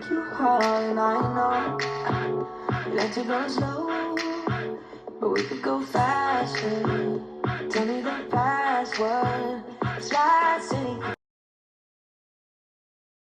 too hard, and I know we like to go slow, but we could go faster. Tell me the password. Slide City.